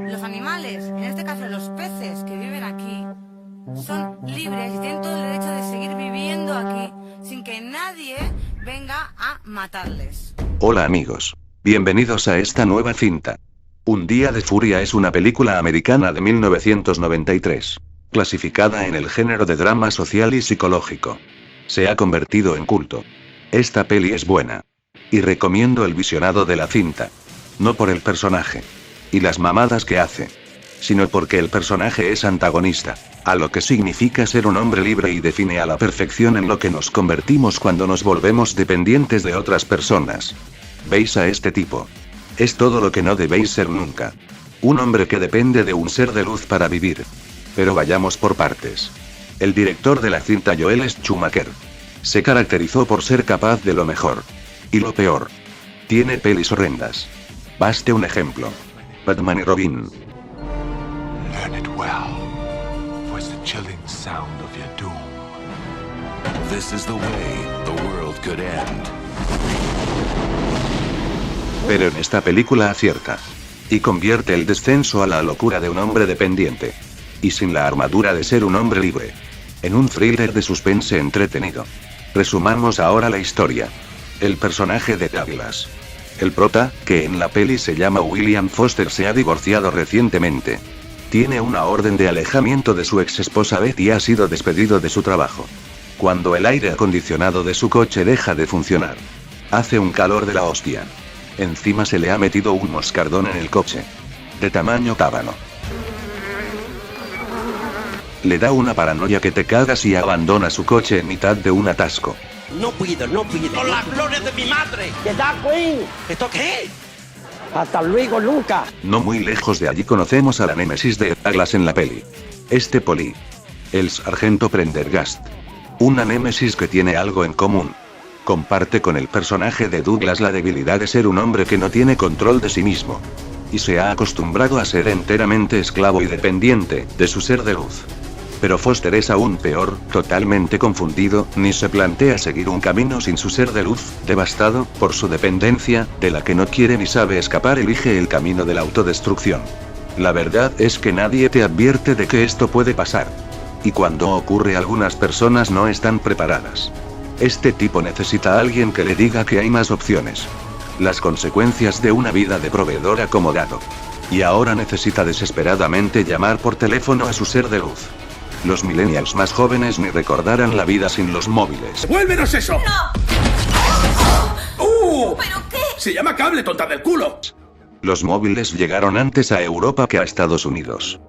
Los animales, en este caso los peces que viven aquí, son libres y tienen todo el derecho de seguir viviendo aquí sin que nadie venga a matarles. Hola amigos. Bienvenidos a esta nueva cinta. Un día de furia es una película americana de 1993, clasificada en el género de drama social y psicológico. Se ha convertido en culto. Esta peli es buena. Y recomiendo el visionado de la cinta. No por el personaje y las mamadas que hace, sino porque el personaje es antagonista a lo que significa ser un hombre libre y define a la perfección en lo que nos convertimos cuando nos volvemos dependientes de otras personas. ¿Veis a este tipo? Es todo lo que no debéis ser nunca. Un hombre que depende de un ser de luz para vivir. Pero vayamos por partes. El director de la cinta, Joel Schumacher, se caracterizó por ser capaz de lo mejor y lo peor. Tiene pelis horrendas. Baste un ejemplo: Batman y Robin. Learn it well, for it's the chilling sound of your doom. This is the way the world could end. Pero en esta película acierta. Y convierte el descenso a la locura de un hombre dependiente, y sin la armadura de ser un hombre libre, en un thriller de suspense entretenido. Resumamos ahora la historia. El personaje de Douglas, el prota, que en la peli se llama William Foster, se ha divorciado recientemente. Tiene una orden de alejamiento de su ex esposa Beth y ha sido despedido de su trabajo. Cuando el aire acondicionado de su coche deja de funcionar, hace un calor de la hostia. Encima se le ha metido un moscardón en el coche, de tamaño tábano. Le da una paranoia que te cagas y abandona su coche en mitad de un atasco. No puedo. ¡Por la gloria de mi madre! ¿Qué tal, Queen? ¿Esto qué? Hasta luego, nunca. No muy lejos de allí conocemos a la némesis de Douglas en la peli. Este poli, el sargento Prendergast. Una némesis que tiene algo en común. Comparte con el personaje de Douglas la debilidad de ser un hombre que no tiene control de sí mismo. Y se ha acostumbrado a ser enteramente esclavo y dependiente de su ser de luz. Pero Foster es aún peor, totalmente confundido, ni se plantea seguir un camino sin su ser de luz, devastado por su dependencia, de la que no quiere ni sabe escapar, elige el camino de la autodestrucción. La verdad es que nadie te advierte de que esto puede pasar. Y cuando ocurre, algunas personas no están preparadas. Este tipo necesita a alguien que le diga que hay más opciones. Las consecuencias de una vida de proveedor acomodado. Y ahora necesita desesperadamente llamar por teléfono a su ser de luz. Los millennials más jóvenes ni recordarán la vida sin los móviles. ¡Vuélvenos eso! ¡No! ¿Pero qué? Se llama cable, tonta del culo. Los móviles llegaron antes a Europa que a Estados Unidos.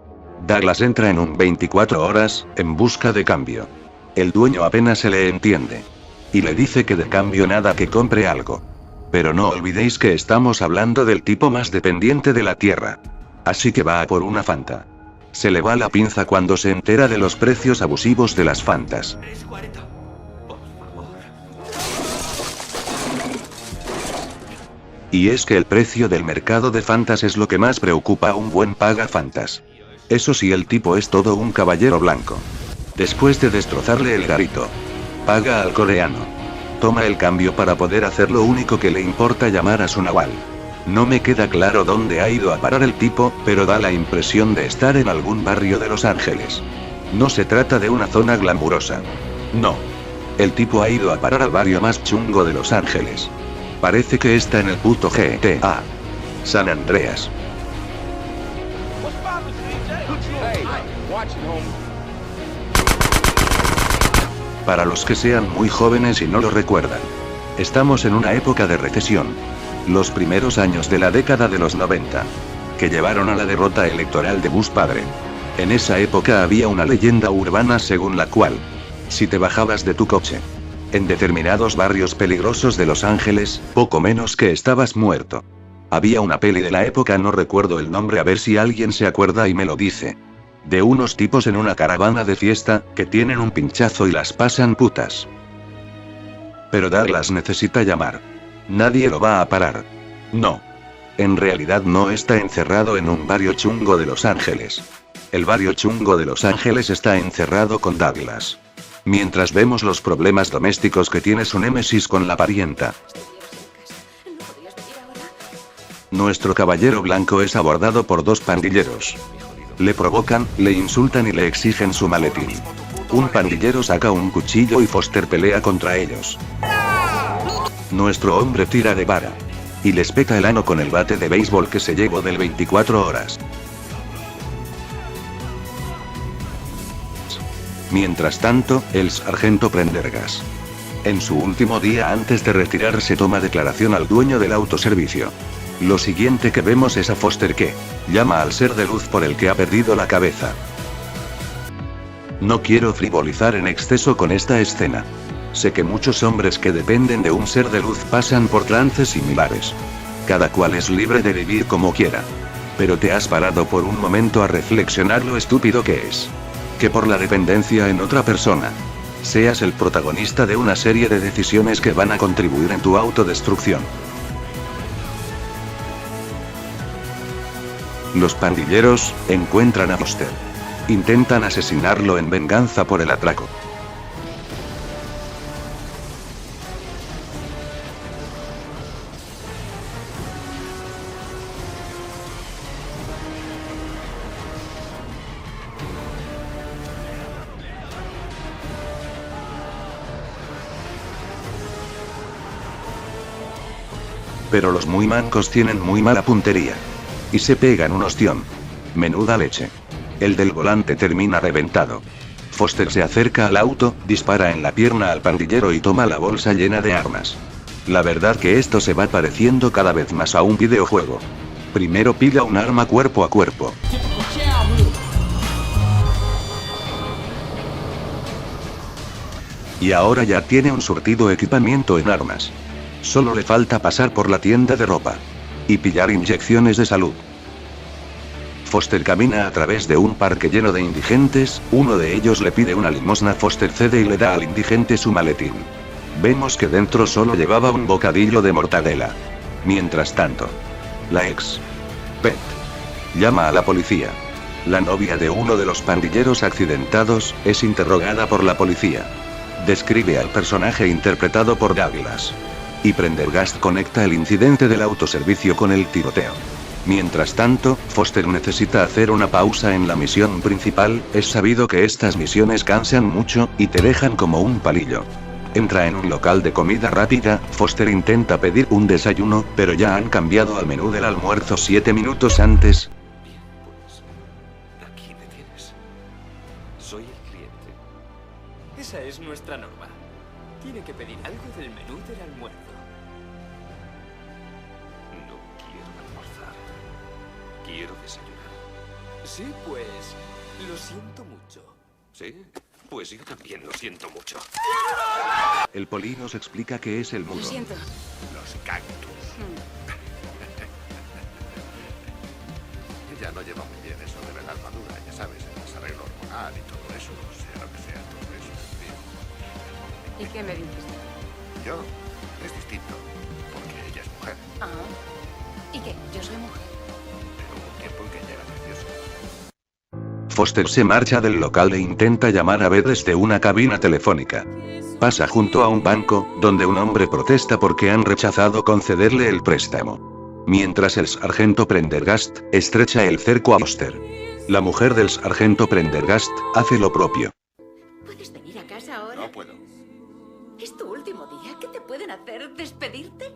Douglas entra en un 24 horas, en busca de cambio. El dueño apenas se le entiende. Y le dice que de cambio nada, que compre algo. Pero no olvidéis que estamos hablando del tipo más dependiente de la Tierra. Así que va a por una Fanta. Se le va la pinza cuando se entera de los precios abusivos de las Fantas. Y es que el precio del mercado de Fantas es lo que más preocupa a un buen paga Fantas. Eso sí, el tipo es todo un caballero blanco. Después de destrozarle el garito, paga al coreano. Toma el cambio para poder hacer lo único que le importa: llamar a su nahual. No me queda claro dónde ha ido a parar el tipo, pero da la impresión de estar en algún barrio de Los Ángeles. No se trata de una zona glamurosa. No. El tipo ha ido a parar al barrio más chungo de Los Ángeles. Parece que está en el puto GTA San Andreas. Para los que sean muy jóvenes y no lo recuerdan, estamos en una época de recesión. Los primeros años de la década de los 90, que llevaron a la derrota electoral de Bush padre. En esa época había una leyenda urbana según la cual, si te bajabas de tu coche en determinados barrios peligrosos de Los Ángeles, poco menos que estabas muerto. Había una peli de la época, no recuerdo el nombre, a ver si alguien se acuerda y me lo dice. De unos tipos en una caravana de fiesta, que tienen un pinchazo y las pasan putas. Pero Douglas necesita llamar. Nadie lo va a parar. No. En realidad no está encerrado en un barrio chungo de Los Ángeles. El barrio chungo de Los Ángeles está encerrado con Douglas. Mientras vemos los problemas domésticos que tiene su némesis con la parienta. Nuestro caballero blanco es abordado por dos pandilleros. Le provocan, le insultan y le exigen su maletín. Un pandillero saca un cuchillo y Foster pelea contra ellos. Nuestro hombre tira de vara. Y les peta el ano con el bate de béisbol que se llevó del 24 horas. Mientras tanto, el sargento Prendergast. En su último día antes de retirarse toma declaración al dueño del autoservicio. Lo siguiente que vemos es a Foster que llama al ser de luz por el que ha perdido la cabeza. No quiero frivolizar en exceso con esta escena. Sé que muchos hombres que dependen de un ser de luz pasan por trances similares. Cada cual es libre de vivir como quiera. Pero ¿te has parado por un momento a reflexionar lo estúpido que es? Que por la dependencia en otra persona, seas el protagonista de una serie de decisiones que van a contribuir en tu autodestrucción. Los pandilleros encuentran a Foster. Intentan asesinarlo en venganza por el atraco. Pero los muy mancos tienen muy mala puntería. Y se pegan un ostión. Menuda leche. El del volante termina reventado. Foster se acerca al auto, dispara en la pierna al pandillero y toma la bolsa llena de armas. La verdad que esto se va pareciendo cada vez más a un videojuego. Primero pilla un arma cuerpo a cuerpo. Y ahora ya tiene un surtido equipamiento en armas. Solo le falta pasar por la tienda de ropa. Y pillar inyecciones de salud. Foster camina a través de un parque lleno de indigentes, uno de ellos le pide una limosna. Foster cede y le da al indigente su maletín. Vemos que dentro solo llevaba un bocadillo de mortadela. Mientras tanto, la ex Beth llama a la policía. La novia de uno de los pandilleros accidentados es interrogada por la policía. Describe al personaje interpretado por Douglas. Y Prendergast conecta el incidente del autoservicio con el tiroteo. Mientras tanto, Foster necesita hacer una pausa en la misión principal. Es sabido que estas misiones cansan mucho, y te dejan como un palillo. Entra en un local de comida rápida. Foster intenta pedir un desayuno, pero ya han cambiado al menú del almuerzo 7 minutos antes. Bien, pues aquí me tienes. Soy el cliente. Esa es nuestra norma. Tiene que pedir algo del menú del almuerzo. No quiero almorzar. Quiero desayunar. Sí, pues lo siento mucho. ¿Sí? Pues yo también lo siento mucho. El poli nos explica qué es el muro. Lo siento. Los cactus. Ya no lleva muy bien eso de la armadura, ya sabes, el desarreglo hormonal y todo eso, sea lo que sea, todo eso, tío. ¿Y qué me dices? Yo, es distinto, porque ella es mujer, Ah. ¿Y qué? Yo soy mujer. pero hubo un tiempo en que ella era preciosa. Foster se marcha del local e intenta llamar a Beth desde una cabina telefónica. Pasa junto a un banco, donde un hombre protesta porque han rechazado concederle el préstamo. Mientras el sargento Prendergast estrecha el cerco a Foster. La mujer del sargento Prendergast hace lo propio. ¿Puedes venir a casa ahora? No puedo. ¿Es tu último día? ¿Qué te pueden hacer? ¿Despedirte?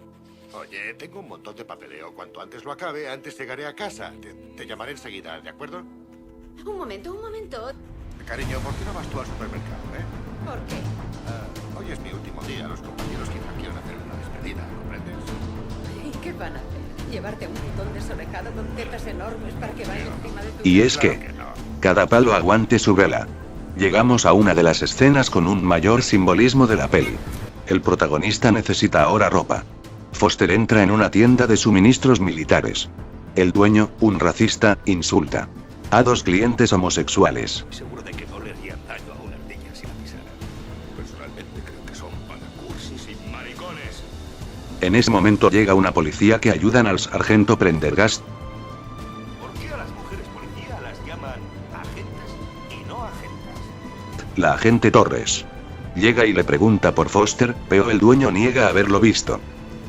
Oye, tengo un montón de papeleo. Cuanto antes lo acabe, antes llegaré a casa. Te llamaré enseguida, ¿de acuerdo? Un momento, un momento. Cariño, ¿por qué no vas tú al supermercado, ¿Por qué? Hoy es mi último día. Los compañeros quizá quieran hacer una despedida, ¿comprendes? ¿Y qué van a hacer? ¿Llevarte un montón desorejado con tetas enormes para que vaya encima de tu... Y es Claro que que no. cada palo aguante su vela. Llegamos a una de las escenas con un mayor simbolismo de la peli. El protagonista necesita ahora ropa. Foster entra en una tienda de suministros militares. El dueño, un racista, insulta a dos clientes homosexuales. Seguro de que no le harían daño a una ardilla si la pisaran. Personalmente creo que son paracursis y maricones. En ese momento llega una policía que ayudan al sargento Prendergast. ¿Por qué a las mujeres policía las llaman agentas y no agentas? La agente Torres llega y le pregunta por Foster, pero el dueño niega haberlo visto.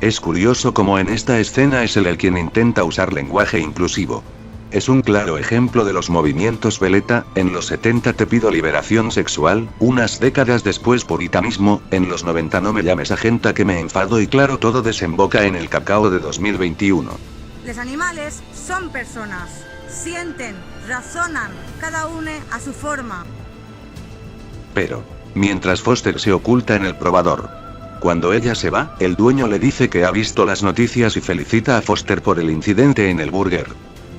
Es curioso cómo en esta escena es él el quien intenta usar lenguaje inclusivo. Es un claro ejemplo de los movimientos veleta. En los 70 te pido liberación sexual, unas décadas después puritanismo, en los 90 no me llames agenta que me enfado y claro todo desemboca en el cacao de 2021. Los animales son personas, sienten, razonan, cada uno a su forma. Pero, mientras Foster se oculta en el probador, cuando ella se va, el dueño le dice que ha visto las noticias y felicita a Foster por el incidente en el burger.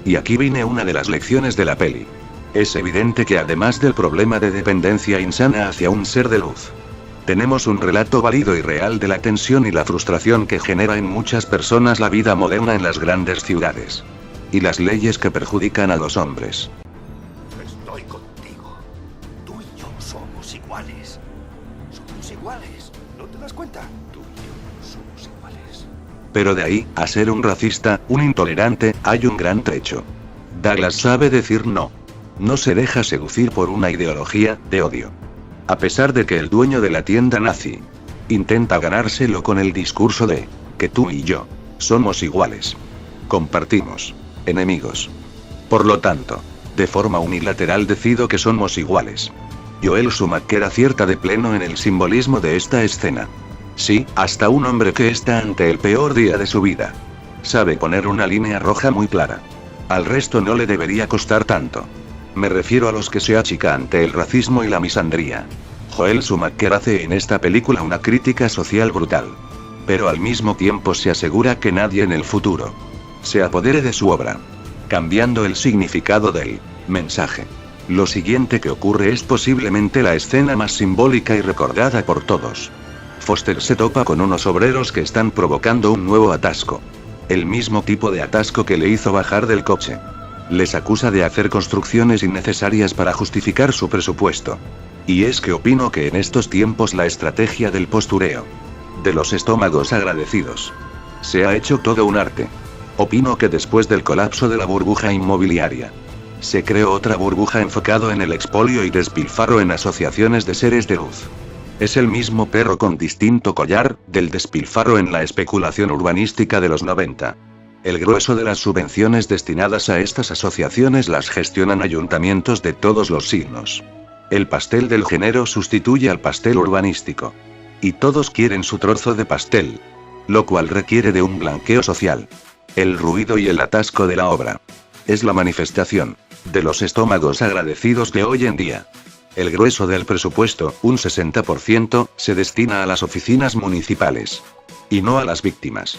Y aquí viene una de las lecciones de la peli. Es evidente que además del problema de dependencia insana hacia un ser de luz, tenemos un relato válido y real de la tensión y la frustración que genera en muchas personas la vida moderna en las grandes ciudades. Y las leyes que perjudican a los hombres. Estoy contigo. Tú y yo somos iguales. Somos iguales. ¿No te das cuenta? Tú y yo somos iguales. Pero de ahí, a ser un racista, un intolerante, hay un gran trecho. Douglas sabe decir no. No se deja seducir por una ideología de odio. A pesar de que el dueño de la tienda nazi intenta ganárselo con el discurso de que tú y yo somos iguales. Compartimos enemigos. Por lo tanto, de forma unilateral decido que somos iguales. Joel Schumacher acierta de pleno en el simbolismo de esta escena. Sí, hasta un hombre que está ante el peor día de su vida sabe poner una línea roja muy clara. Al resto no le debería costar tanto. Me refiero a los que se achican ante el racismo y la misandría. Joel Schumacher hace en esta película una crítica social brutal. Pero al mismo tiempo se asegura que nadie en el futuro se apodere de su obra, cambiando el significado del mensaje. Lo siguiente que ocurre es posiblemente la escena más simbólica y recordada por todos. Foster se topa con unos obreros que están provocando un nuevo atasco. El mismo tipo de atasco que le hizo bajar del coche. Les acusa de hacer construcciones innecesarias para justificar su presupuesto. Y es que opino que en estos tiempos la estrategia del postureo, de los estómagos agradecidos, se ha hecho todo un arte. Opino que después del colapso de la burbuja inmobiliaria, se creó otra burbuja enfocado en el expolio y despilfarro en asociaciones de seres de luz. Es el mismo perro con distinto collar, del despilfarro en la especulación urbanística de los 90. El grueso de las subvenciones destinadas a estas asociaciones las gestionan ayuntamientos de todos los signos. El pastel del género sustituye al pastel urbanístico. Y todos quieren su trozo de pastel. Lo cual requiere de un blanqueo social. El ruido y el atasco de la obra es la manifestación de los estómagos agradecidos de hoy en día. El grueso del presupuesto, un 60%, se destina a las oficinas municipales. Y no a las víctimas.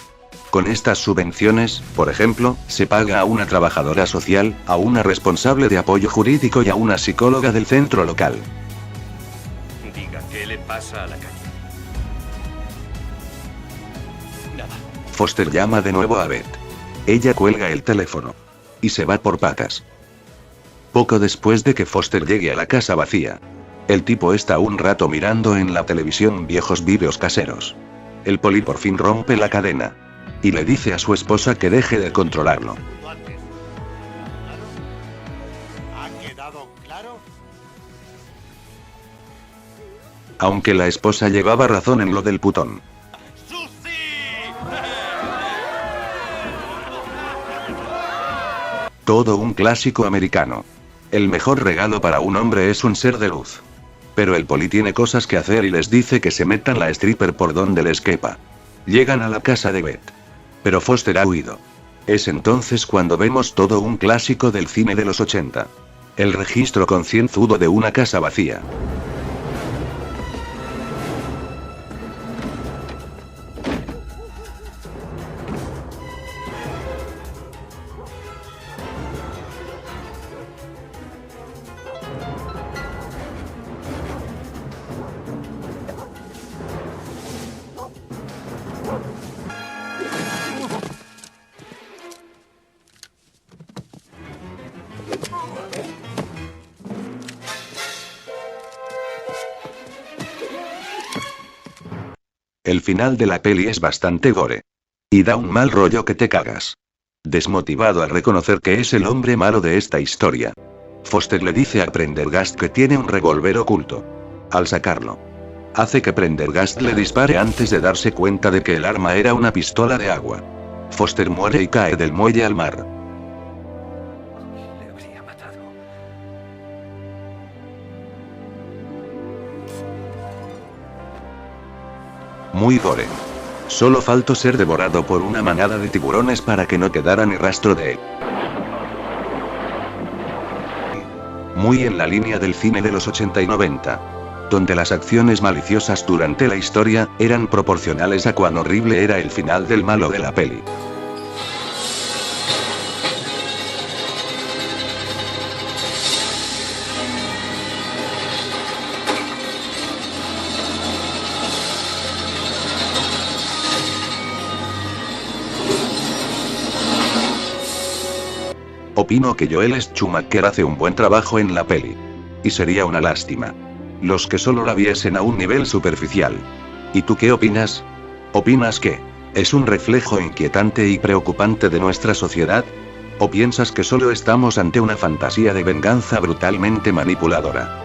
Con estas subvenciones, por ejemplo, se paga a una trabajadora social, a una responsable de apoyo jurídico y a una psicóloga del centro local. Diga, ¿qué le pasa a la calle? Nada. Foster llama de nuevo a Beth. Ella cuelga el teléfono. Y se va por patas. Poco después de que Foster llegue a la casa vacía, el tipo está un rato mirando en la televisión viejos vídeos caseros. El poli por fin rompe la cadena. Y le dice a su esposa que deje de controlarlo. ¿Ha quedado claro? Aunque la esposa llevaba razón en lo del putón. Todo un clásico americano. El mejor regalo para un hombre es un ser de luz. Pero el poli tiene cosas que hacer y les dice que se metan la stripper por donde les quepa. Llegan a la casa de Beth. Pero Foster ha huido. Es entonces cuando vemos todo un clásico del cine de los 80. El registro concienzudo de una casa vacía. El final de la peli es bastante gore. Y da un mal rollo que te cagas. Desmotivado al reconocer que es el hombre malo de esta historia, Foster le dice a Prendergast que tiene un revólver oculto. Al sacarlo, hace que Prendergast le dispare antes de darse cuenta de que el arma era una pistola de agua. Foster muere y cae del muelle al mar. Le habría matado. Muy gore. Solo faltó ser devorado por una manada de tiburones para que no quedara ni rastro de él. Muy en la línea del cine de los 80 y 90. Donde las acciones maliciosas durante la historia eran proporcionales a cuán horrible era el final del malo de la peli. Opino que Joel Schumacher hace un buen trabajo en la peli. Y sería una lástima los que solo la viesen a un nivel superficial. ¿Y tú qué opinas? ¿Opinas que es un reflejo inquietante y preocupante de nuestra sociedad? ¿O piensas que solo estamos ante una fantasía de venganza brutalmente manipuladora?